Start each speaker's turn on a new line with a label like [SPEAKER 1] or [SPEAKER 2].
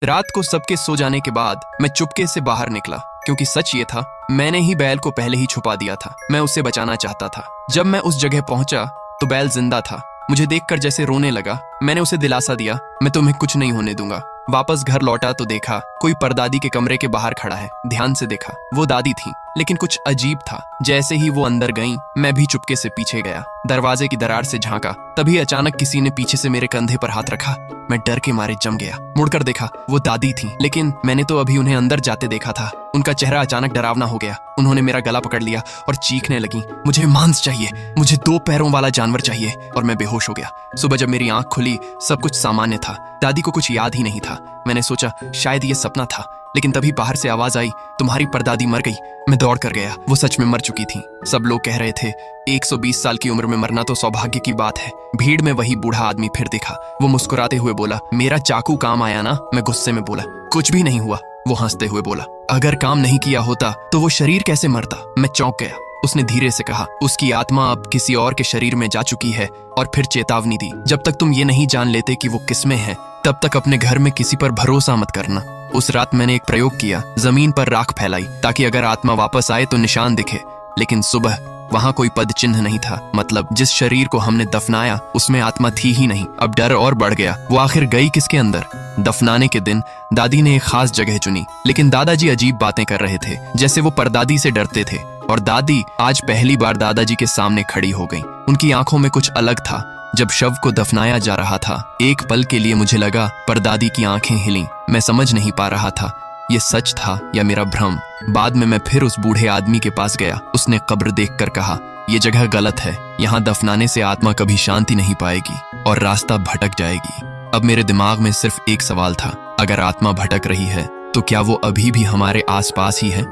[SPEAKER 1] रात को सबके सो जाने के बाद मैं चुपके से बाहर निकला, क्योंकि सच ये था, मैंने ही बैल को पहले ही छुपा दिया था। मैं उसे बचाना चाहता था। जब मैं उस जगह पहुंचा तो बैल जिंदा था। मुझे देखकर जैसे रोने लगा। मैंने उसे दिलासा दिया, मैं तुम्हें कुछ नहीं होने दूंगा। वापस घर लौटा तो देखा कोई परदादी के कमरे के बाहर खड़ा है। ध्यान से देखा, वो दादी थी, लेकिन कुछ अजीब था। जैसे ही वो अंदर गईं, मैं भी चुपके से पीछे गया। दरवाजे की दरार से झांका, तभी अचानक किसी ने पीछे से मेरे कंधे पर हाथ रखा। मैं डर के मारे जम गया। मुड़कर देखा, वो दादी थी, लेकिन मैंने तो अभी उन्हें अंदर जाते देखा था। उनका चेहरा अचानक डरावना हो गया। उन्होंने मेरा गला पकड़ लिया और चीखने लगी, मुझे मांस चाहिए, मुझे 2 पैरों वाला जानवर चाहिए। और मैं बेहोश हो गया। सुबह जब मेरी आंख खुली, सब कुछ सामान्य था। दादी को कुछ याद ही नहीं था। मैंने सोचा शायद ये सपना था, लेकिन तभी बाहर से आवाज आई, तुम्हारी परदादी मर गई। मैं दौड़ कर गया। वो सच में मर चुकी थी। सब लोग कह रहे थे 120 साल की उम्र में मरना तो सौभाग्य की बात है। भीड़ में वही बूढ़ा आदमी फिर दिखा। वो मुस्कुराते हुए बोला, मेरा चाकू काम आया ना? मैं गुस्से में बोला, कुछ भी नहीं हुआ। वो हंसते हुए बोला, अगर काम नहीं किया होता तो वो शरीर कैसे मरता? मैं चौंक गया। उसने धीरे से कहा, उसकी आत्मा अब किसी और के शरीर में जा चुकी है। और फिर चेतावनी दी, जब तक तुम ये नहीं जान लेते कि वो किसमें है, तब तक अपने घर में किसी पर भरोसा मत करना। उस रात मैंने एक प्रयोग किया, जमीन पर राख फैलाई, ताकि अगर आत्मा वापस आए तो निशान दिखे। लेकिन सुबह वहां कोई पद चिन्ह नहीं था। मतलब जिस शरीर को हमने दफनाया उसमें आत्मा थी ही नहीं। अब डर और बढ़ गया। वो आखिर गई किसके अंदर? दफनाने के दिन दादी ने एक खास जगह चुनी, लेकिन दादाजी अजीब बातें कर रहे थे, जैसे वो परदादी से डरते थे। और दादी आज पहली बार दादाजी के सामने खड़ी हो गई। उनकी आंखों में कुछ अलग था। जब शव को दफनाया जा रहा था, एक पल के लिए मुझे लगा परदादी की आंखें हिलीं। मैं समझ नहीं पा रहा था ये सच था या मेरा भ्रम। बाद में मैं फिर उस बूढ़े आदमी के पास गया। उसने कब्र देखकर कहा, ये जगह गलत है, यहाँ दफनाने से आत्मा कभी शांति नहीं पाएगी और रास्ता भटक जाएगी। अब मेरे दिमाग में सिर्फ एक सवाल था, अगर आत्मा भटक रही है तो क्या वो अभी भी हमारे आसपास ही है?